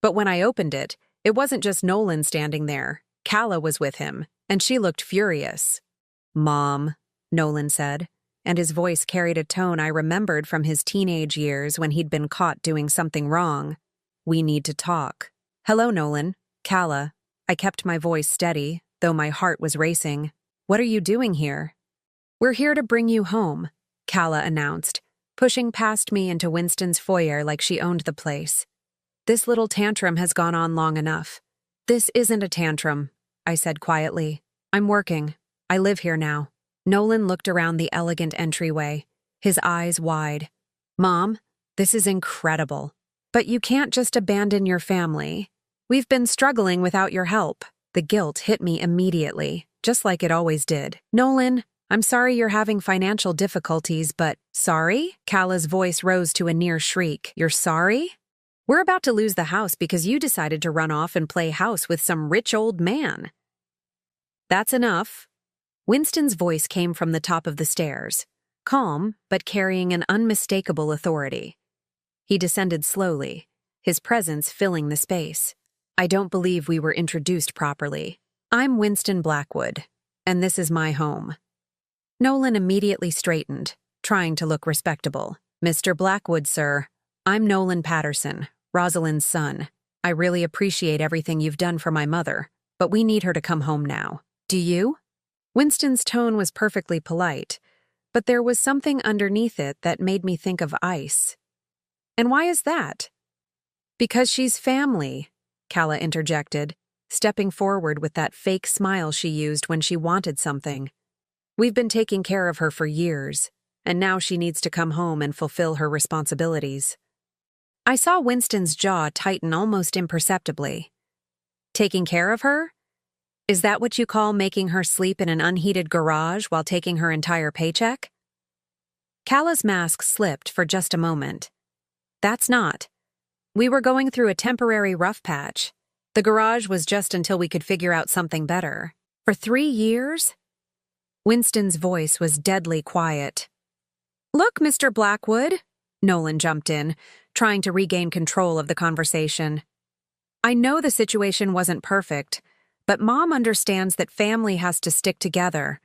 But when I opened it, it wasn't just Nolan standing there. Calla was with him, and she looked furious. "Mom," Nolan said, and his voice carried a tone I remembered from his teenage years when he'd been caught doing something wrong. "We need to talk." "Hello, Nolan." "Calla." I kept my voice steady, though my heart was racing. "What are you doing here?" "We're here to bring you home," Calla announced, pushing past me into Winston's foyer like she owned the place. "This little tantrum has gone on long enough." "This isn't a tantrum," I said quietly. "I'm working. I live here now." Nolan looked around the elegant entryway, his eyes wide. "Mom, this is incredible. But you can't just abandon your family. We've been struggling without your help." The guilt hit me immediately, just like it always did. "Nolan, I'm sorry you're having financial difficulties, but…" "Sorry?" Calla's voice rose to a near shriek. "You're sorry? We're about to lose the house because you decided to run off and play house with some rich old man." "That's enough." Winston's voice came from the top of the stairs, calm but carrying an unmistakable authority. He descended slowly, his presence filling the space. "I don't believe we were introduced properly. I'm Winston Blackwood, and this is my home." Nolan immediately straightened, trying to look respectable. "Mr. Blackwood, sir, I'm Nolan Patterson, Rosalind's son. I really appreciate everything you've done for my mother, but we need her to come home now. Do you?" Winston's tone was perfectly polite, but there was something underneath it that made me think of ice. "And why is that?" "Because she's family," Calla interjected, stepping forward with that fake smile she used when she wanted something. "We've been taking care of her for years, and now she needs to come home and fulfill her responsibilities." I saw Winston's jaw tighten almost imperceptibly. "Taking care of her? Is that what you call making her sleep in an unheated garage while taking her entire paycheck?" Calla's mask slipped for just a moment. "That's not. We were going through a temporary rough patch. The garage was just until we could figure out something better. For 3 years?" Winston's voice was deadly quiet. "Look, Mr. Blackwood, Nolan jumped in, trying to regain control of the conversation. I know the situation wasn't perfect, but Mom understands that family has to stick together.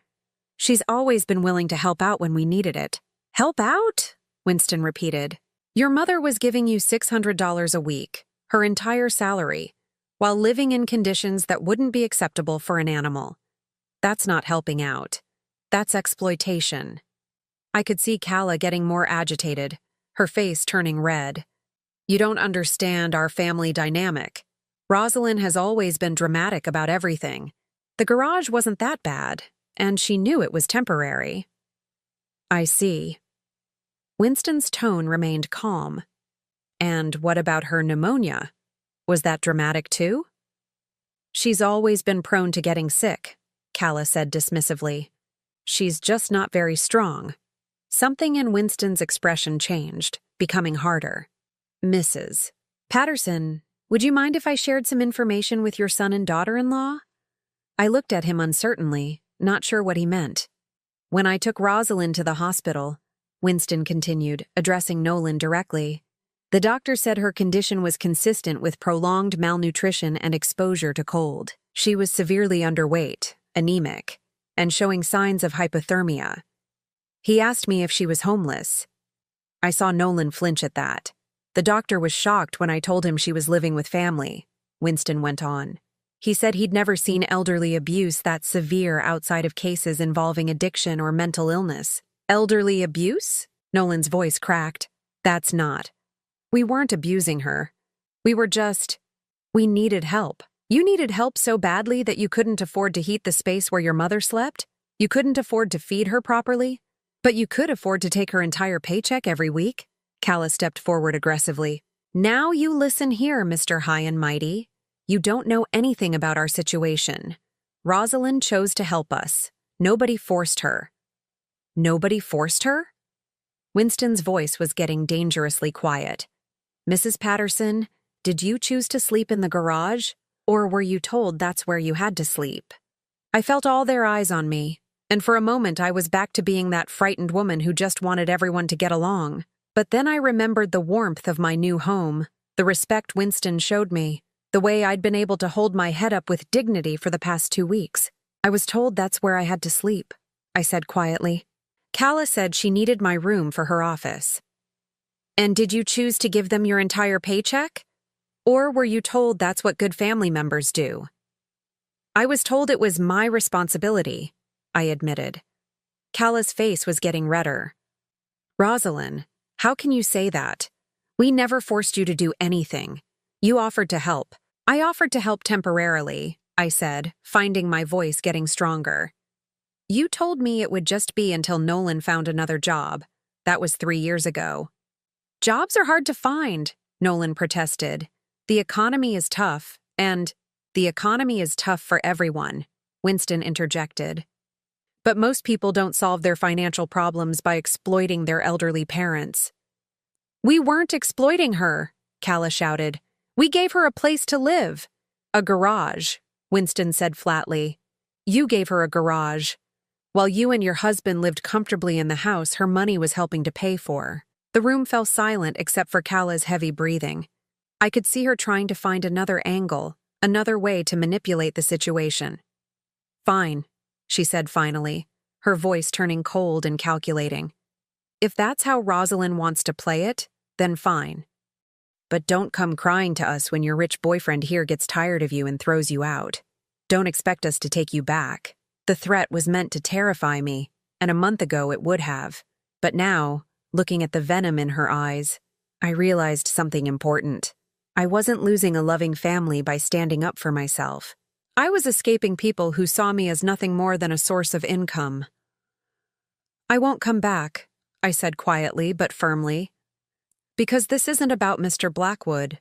She's always been willing to help out when we needed it. Help out? Winston repeated. Your mother was giving you $600 a week, her entire salary, while living in conditions that wouldn't be acceptable for an animal. That's not helping out. That's exploitation. I could see Calla getting more agitated, her face turning red. You don't understand our family dynamic. Rosalind has always been dramatic about everything. The garage wasn't that bad, and she knew it was temporary. I see. Winston's tone remained calm. And what about her pneumonia? Was that dramatic too? She's always been prone to getting sick, Calla said dismissively. She's just not very strong. Something in Winston's expression changed, becoming harder. Mrs. Patterson, would you mind if I shared some information with your son and daughter-in-law? I looked at him uncertainly, not sure what he meant. When I took Rosalind to the hospital, Winston continued, addressing Nolan directly, the doctor said her condition was consistent with prolonged malnutrition and exposure to cold. She was severely underweight, anemic, and showing signs of hypothermia. He asked me if she was homeless. I saw Nolan flinch at that. The doctor was shocked when I told him she was living with family, Winston went on. He said he'd never seen elderly abuse that severe outside of cases involving addiction or mental illness. Elderly abuse? Nolan's voice cracked. That's not. We weren't abusing her. We needed help. You needed help so badly that you couldn't afford to heat the space where your mother slept? You couldn't afford to feed her properly? But you could afford to take her entire paycheck every week? Calla stepped forward aggressively. Now you listen here, Mr. High and Mighty. You don't know anything about our situation. Rosalind chose to help us. Nobody forced her. Nobody forced her? Winston's voice was getting dangerously quiet. Mrs. Patterson, did you choose to sleep in the garage, or were you told that's where you had to sleep? I felt all their eyes on me, and for a moment I was back to being that frightened woman who just wanted everyone to get along. But then I remembered the warmth of my new home, the respect Winston showed me, the way I'd been able to hold my head up with dignity for the past 2 weeks. I was told that's where I had to sleep, I said quietly. Calla said she needed my room for her office. And did you choose to give them your entire paycheck? Or were you told that's what good family members do? I was told it was my responsibility, I admitted. Calla's face was getting redder. Rosalind, how can you say that? We never forced you to do anything. You offered to help. I offered to help temporarily, I said, finding my voice getting stronger. You told me it would just be until Nolan found another job. That was 3 years ago. Jobs are hard to find, Nolan protested. The economy is tough, and the economy is tough for everyone, Winston interjected. But most people don't solve their financial problems by exploiting their elderly parents. We weren't exploiting her, Calla shouted. We gave her a place to live. A garage, Winston said flatly. You gave her a garage. While you and your husband lived comfortably in the house her money was helping to pay for. The room fell silent except for Calla's heavy breathing. I could see her trying to find another angle, another way to manipulate the situation. Fine, she said finally, her voice turning cold and calculating. If that's how Rosalind wants to play it, then fine. But don't come crying to us when your rich boyfriend here gets tired of you and throws you out. Don't expect us to take you back. The threat was meant to terrify me, and a month ago it would have. But now, looking at the venom in her eyes, I realized something important. I wasn't losing a loving family by standing up for myself. I was escaping people who saw me as nothing more than a source of income. I won't come back, I said quietly but firmly. Because this isn't about Mr. Blackwood.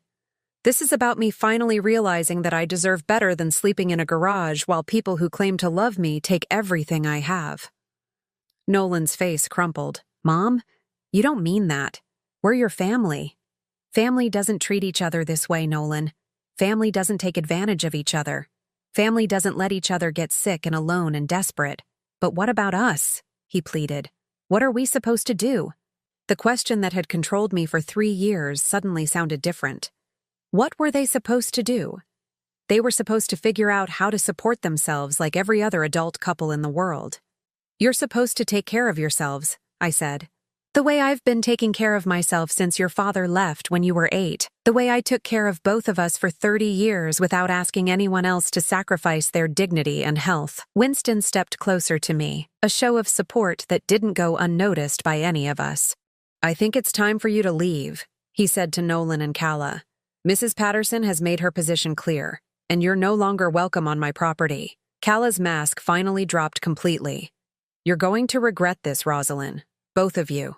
This is about me finally realizing that I deserve better than sleeping in a garage while people who claim to love me take everything I have. Nolan's face crumpled. Mom, you don't mean that. We're your family. Family doesn't treat each other this way, Nolan. Family doesn't take advantage of each other. Family doesn't let each other get sick and alone and desperate. But what about us? He pleaded. What are we supposed to do? The question that had controlled me for 3 years suddenly sounded different. What were they supposed to do? They were supposed to figure out how to support themselves like every other adult couple in the world. "You're supposed to take care of yourselves," I said. "The way I've been taking care of myself since your father left when you were 8. The way I took care of both of us for 30 years without asking anyone else to sacrifice their dignity and health." Winston stepped closer to me, a show of support that didn't go unnoticed by any of us. "I think it's time for you to leave," he said to Nolan and Calla. "Mrs. Patterson has made her position clear, and you're no longer welcome on my property." Calla's mask finally dropped completely. "You're going to regret this, Rosalind. Both of you.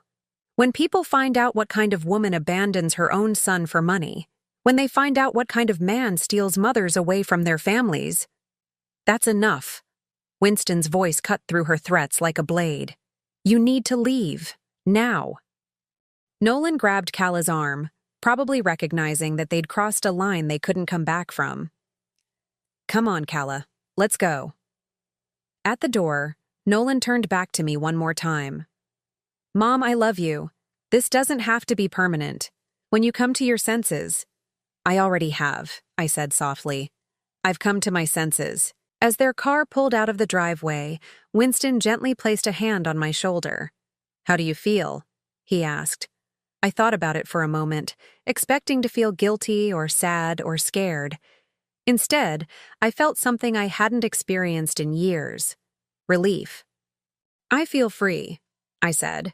When people find out what kind of woman abandons her own son for money, when they find out what kind of man steals mothers away from their families, that's enough." Winston's voice cut through her threats like a blade. "You need to leave. Now." Nolan grabbed Calla's arm, probably recognizing that they'd crossed a line they couldn't come back from. "Come on, Calla. Let's go." At the door, Nolan turned back to me one more time. "Mom, I love you. This doesn't have to be permanent. When you come to your senses—" "I already have," I said softly. "I've come to my senses." As their car pulled out of the driveway, Winston gently placed a hand on my shoulder. "How do you feel?" he asked. I thought about it for a moment, expecting to feel guilty or sad or scared. Instead, I felt something I hadn't experienced in years: relief. "I feel free," I said.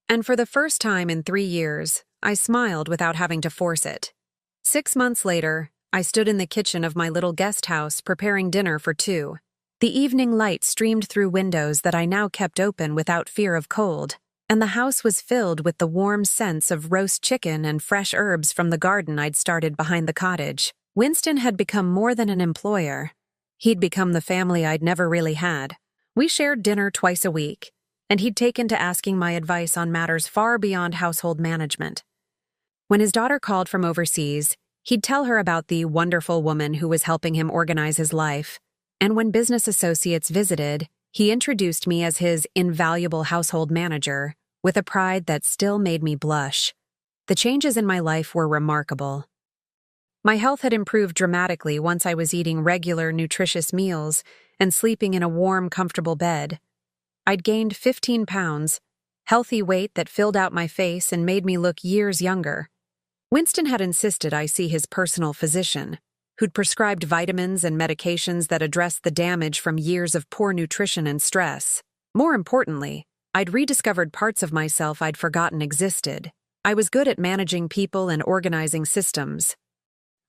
And for the first time in 3 years, I smiled without having to force it. 6 months later, I stood in the kitchen of my little guest house preparing dinner for 2. The evening light streamed through windows that I now kept open without fear of cold, and the house was filled with the warm scents of roast chicken and fresh herbs from the garden I'd started behind the cottage. Winston had become more than an employer. He'd become the family I'd never really had. We shared dinner twice a week, and he'd taken to asking my advice on matters far beyond household management. When his daughter called from overseas, he'd tell her about the wonderful woman who was helping him organize his life. And when business associates visited, he introduced me as his invaluable household manager, with a pride that still made me blush. The changes in my life were remarkable. My health had improved dramatically once I was eating regular, nutritious meals and sleeping in a warm, comfortable bed. I'd gained 15 pounds, healthy weight that filled out my face and made me look years younger. Winston had insisted I see his personal physician, who'd prescribed vitamins and medications that addressed the damage from years of poor nutrition and stress. More importantly, I'd rediscovered parts of myself I'd forgotten existed. I was good at managing people and organizing systems.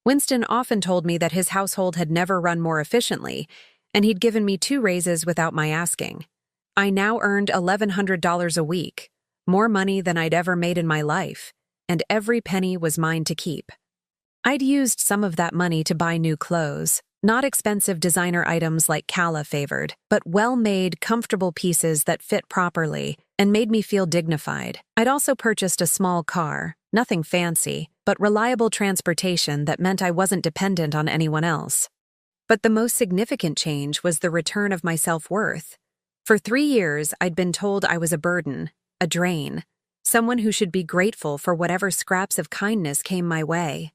Winston often told me that his household had never run more efficiently, and he'd given me 2 raises without my asking. I now earned $1,100 a week, more money than I'd ever made in my life, and every penny was mine to keep. I'd used some of that money to buy new clothes, not expensive designer items like Calla favored, but well-made, comfortable pieces that fit properly and made me feel dignified. I'd also purchased a small car, nothing fancy, but reliable transportation that meant I wasn't dependent on anyone else. But the most significant change was the return of my self-worth. For 3 years, I'd been told I was a burden, a drain, someone who should be grateful for whatever scraps of kindness came my way.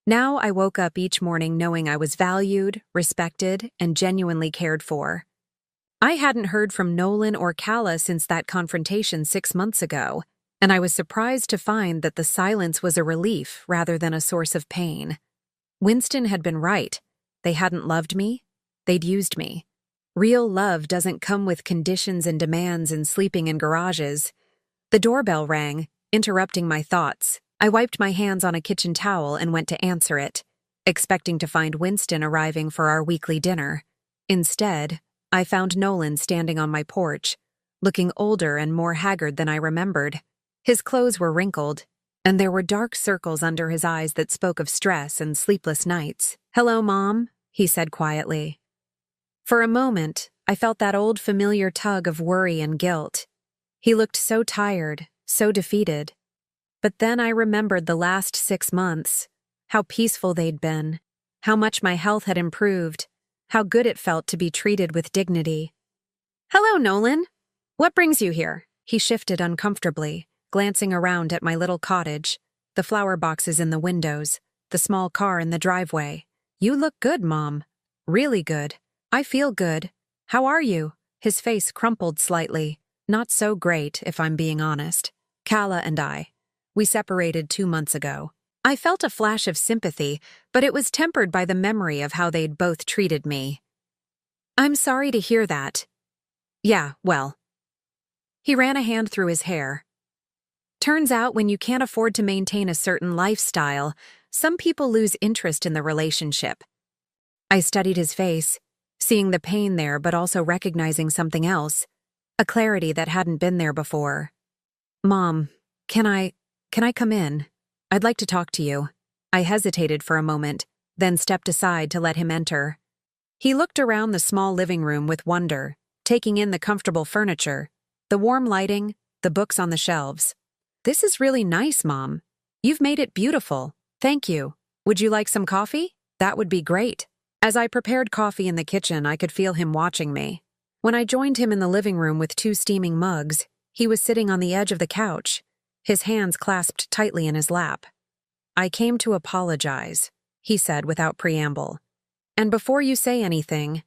Now I woke up each morning knowing I was valued, respected, and genuinely cared for. I hadn't heard from Nolan or Calla since that confrontation 6 months ago, and I was surprised to find that the silence was a relief rather than a source of pain. Winston had been right. They hadn't loved me. They'd used me. Real love doesn't come with conditions and demands and sleeping in garages. The doorbell rang, interrupting my thoughts. I wiped my hands on a kitchen towel and went to answer it, expecting to find Winston arriving for our weekly dinner. Instead, I found Nolan standing on my porch, looking older and more haggard than I remembered. His clothes were wrinkled, and there were dark circles under his eyes that spoke of stress and sleepless nights. "Hello, Mom," he said quietly. For a moment, I felt that old familiar tug of worry and guilt. He looked so tired, so defeated. But then I remembered the last 6 months, how peaceful they'd been, how much my health had improved, how good it felt to be treated with dignity. "Hello, Nolan. What brings you here?" He shifted uncomfortably, glancing around at my little cottage, the flower boxes in the windows, the small car in the driveway. "You look good, Mom. Really good. I feel good. How are you?" His face crumpled slightly. "Not so great, if I'm being honest. Kala and we separated 2 months ago." I felt a flash of sympathy, but it was tempered by the memory of how they'd both treated me. "I'm sorry to hear that." "Yeah, well." He ran a hand through his hair. "Turns out when you can't afford to maintain a certain lifestyle, some people lose interest in the relationship." I studied his face, seeing the pain there but also recognizing something else, a clarity that hadn't been there before. "Mom, can I come in? I'd like to talk to you." I hesitated for a moment, then stepped aside to let him enter. He looked around the small living room with wonder, taking in the comfortable furniture, the warm lighting, the books on the shelves. "This is really nice, Mom. You've made it beautiful. Thank you. Would you like some coffee? That would be great." As I prepared coffee in the kitchen, I could feel him watching me. When I joined him in the living room with 2 steaming mugs, he was sitting on the edge of the couch, his hands clasped tightly in his lap. "I came to apologize," he said without preamble. "And before you say anything,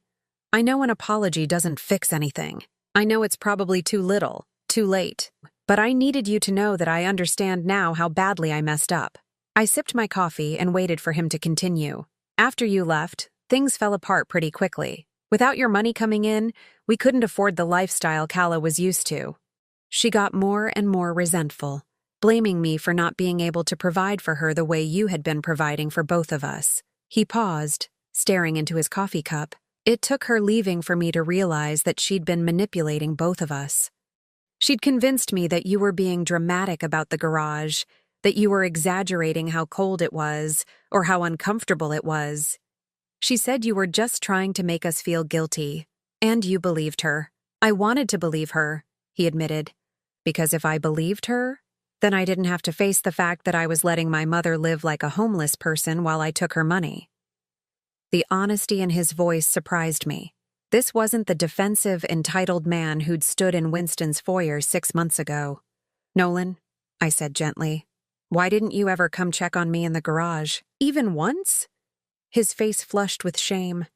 I know an apology doesn't fix anything. I know it's probably too little, too late, but I needed you to know that I understand now how badly I messed up." I sipped my coffee and waited for him to continue. "After you left, things fell apart pretty quickly. Without your money coming in, we couldn't afford the lifestyle Kala was used to. She got more and more resentful, blaming me for not being able to provide for her the way you had been providing for both of us." He paused, staring into his coffee cup. "It took her leaving for me to realize that she'd been manipulating both of us. She'd convinced me that you were being dramatic about the garage, that you were exaggerating how cold it was, or how uncomfortable it was. She said you were just trying to make us feel guilty, and you believed her." "I wanted to believe her," he admitted, "because if I believed her, then I didn't have to face the fact that I was letting my mother live like a homeless person while I took her money." The honesty in his voice surprised me. This wasn't the defensive, entitled man who'd stood in Winston's foyer 6 months ago. "Nolan," I said gently, "why didn't you ever come check on me in the garage? Even once?" His face flushed with shame.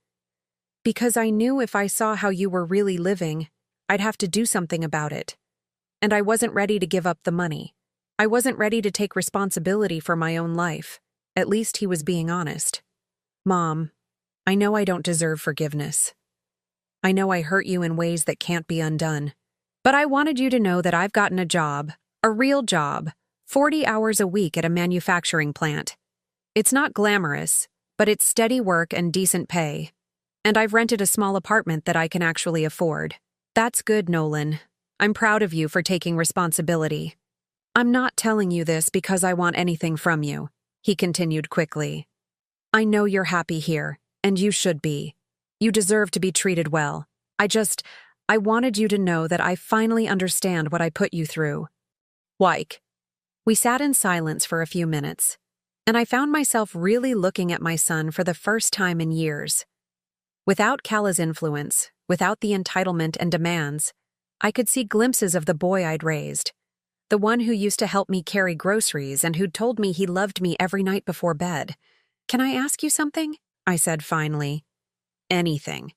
"Because I knew if I saw how you were really living, I'd have to do something about it. And I wasn't ready to give up the money. I wasn't ready to take responsibility for my own life." At least he was being honest. "Mom, I know I don't deserve forgiveness. I know I hurt you in ways that can't be undone. But I wanted you to know that I've gotten a job, a real job, 40 hours a week at a manufacturing plant. It's not glamorous, but it's steady work and decent pay. And I've rented a small apartment that I can actually afford. That's good, Nolan. I'm proud of you for taking responsibility. I'm not telling you this because I want anything from you," he continued quickly. "I know you're happy here, and you should be. You deserve to be treated well. I wanted you to know that I finally understand what I put you through." "Like." We sat in silence for a few minutes, and I found myself really looking at my son for the first time in years. Without Kala's influence, without the entitlement and demands, I could see glimpses of the boy I'd raised, the one who used to help me carry groceries and who'd told me he loved me every night before bed. "Can I ask you something?" I said finally. "Anything.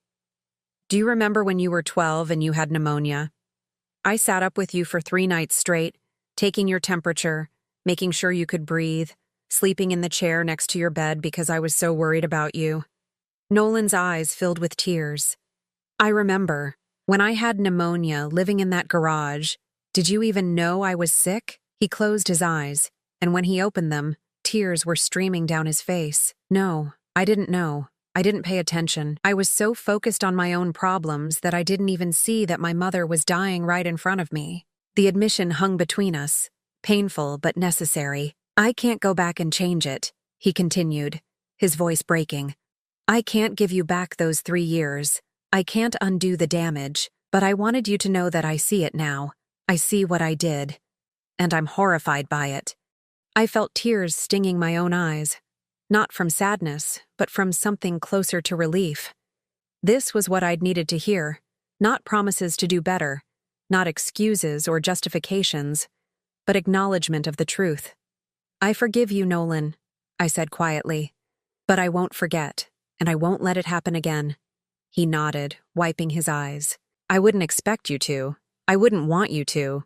Do you remember when you were 12 and you had pneumonia? I sat up with you for 3 nights straight, taking your temperature, making sure you could breathe, sleeping in the chair next to your bed because I was so worried about you." Nolan's eyes filled with tears. "I remember. When I had pneumonia, living in that garage, did you even know I was sick?" He closed his eyes, and when he opened them, tears were streaming down his face. "No, I didn't know. I didn't pay attention. I was so focused on my own problems that I didn't even see that my mother was dying right in front of me." The admission hung between us, painful but necessary. "I can't go back and change it," he continued, his voice breaking. "I can't give you back those 3 years. I can't undo the damage, but I wanted you to know that I see it now. I see what I did, and I'm horrified by it." I felt tears stinging my own eyes, not from sadness, but from something closer to relief. This was what I'd needed to hear, not promises to do better, not excuses or justifications, but acknowledgement of the truth. "I forgive you, Nolan," I said quietly. "But I won't forget, and I won't let it happen again." He nodded, wiping his eyes. "I wouldn't expect you to. I wouldn't want you to."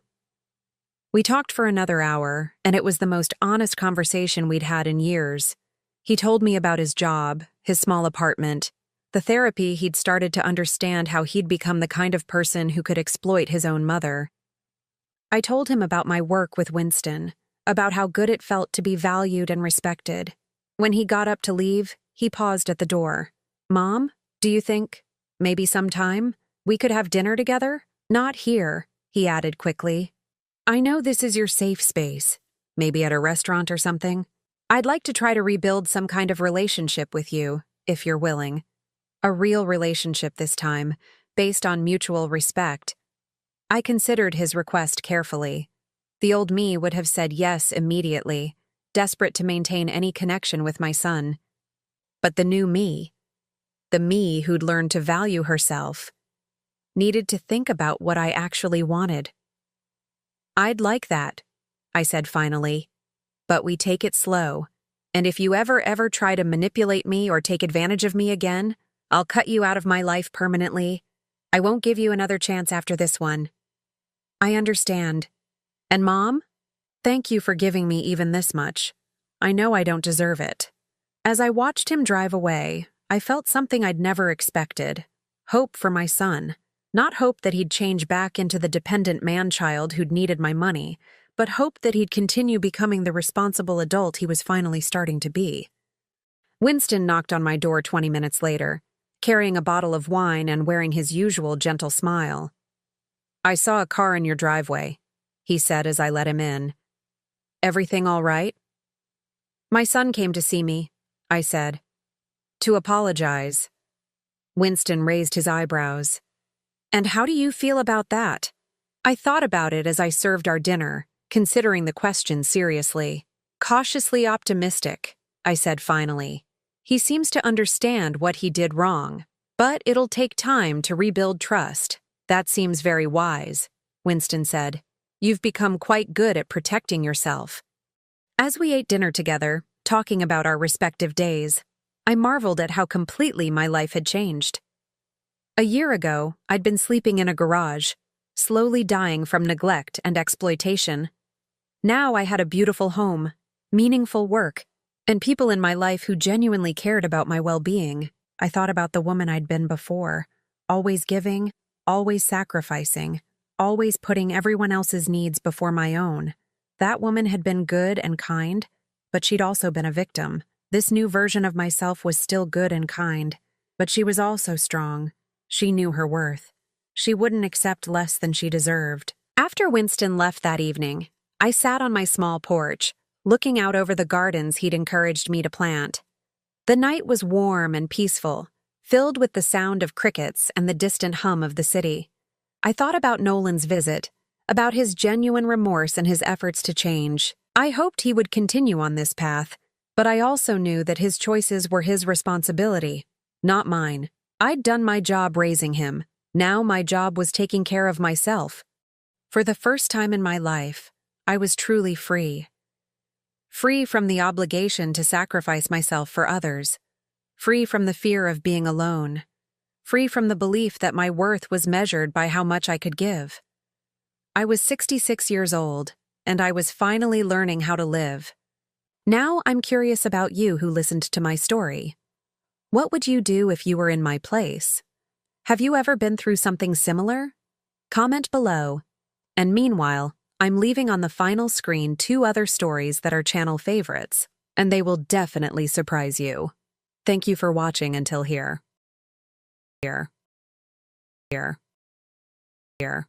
We talked for another hour, and it was the most honest conversation we'd had in years. He told me about his job, his small apartment, the therapy he'd started to understand how he'd become the kind of person who could exploit his own mother. I told him about my work with Winston, about how good it felt to be valued and respected. When he got up to leave, he paused at the door. "Mom, do you think, maybe sometime, we could have dinner together? Not here," he added quickly. "I know this is your safe space. Maybe at a restaurant or something. I'd like to try to rebuild some kind of relationship with you, if you're willing. A real relationship this time, based on mutual respect." I considered his request carefully. The old me would have said yes immediately, desperate to maintain any connection with my son. But the new me, the me who'd learned to value herself, needed to think about what I actually wanted. "I'd like that," I said finally. "But we take it slow, and if you ever try to manipulate me or take advantage of me again, I'll cut you out of my life permanently. I won't give you another chance after this one." "I understand. And Mom, thank you for giving me even this much. I know I don't deserve it." As I watched him drive away, I felt something I'd never expected. Hope for my son. Not hope that he'd change back into the dependent man-child who'd needed my money, but hope that he'd continue becoming the responsible adult he was finally starting to be. Winston knocked on my door 20 minutes later, carrying a bottle of wine and wearing his usual gentle smile. "I saw a car in your driveway," he said as I let him in. "Everything all right?" "My son came to see me," I said. "To apologize." Winston raised his eyebrows. "And how do you feel about that?" I thought about it as I served our dinner, considering the question seriously. "Cautiously optimistic," I said finally. "He seems to understand what he did wrong, but it'll take time to rebuild trust." "That seems very wise," Winston said. "You've become quite good at protecting yourself." As we ate dinner together, talking about our respective days, I marveled at how completely my life had changed. A year ago, I'd been sleeping in a garage, slowly dying from neglect and exploitation. Now I had a beautiful home, meaningful work, and people in my life who genuinely cared about my well-being. I thought about the woman I'd been before, always giving, always sacrificing, always putting everyone else's needs before my own. That woman had been good and kind, but she'd also been a victim. This new version of myself was still good and kind, but she was also strong. She knew her worth. She wouldn't accept less than she deserved. After Winston left that evening, I sat on my small porch, looking out over the gardens he'd encouraged me to plant. The night was warm and peaceful, filled with the sound of crickets and the distant hum of the city. I thought about Nolan's visit, about his genuine remorse and his efforts to change. I hoped he would continue on this path, but I also knew that his choices were his responsibility, not mine. I'd done my job raising him. Now my job was taking care of myself. For the first time in my life, I was truly free. Free from the obligation to sacrifice myself for others. Free from the fear of being alone. Free from the belief that my worth was measured by how much I could give. I was 66 years old, and I was finally learning how to live. Now I'm curious about you who listened to my story. What would you do if you were in my place? Have you ever been through something similar? Comment below. And meanwhile, I'm leaving on the final screen 2 other stories that are channel favorites, and they will definitely surprise you. Thank you for watching until here. Here. Here. Here.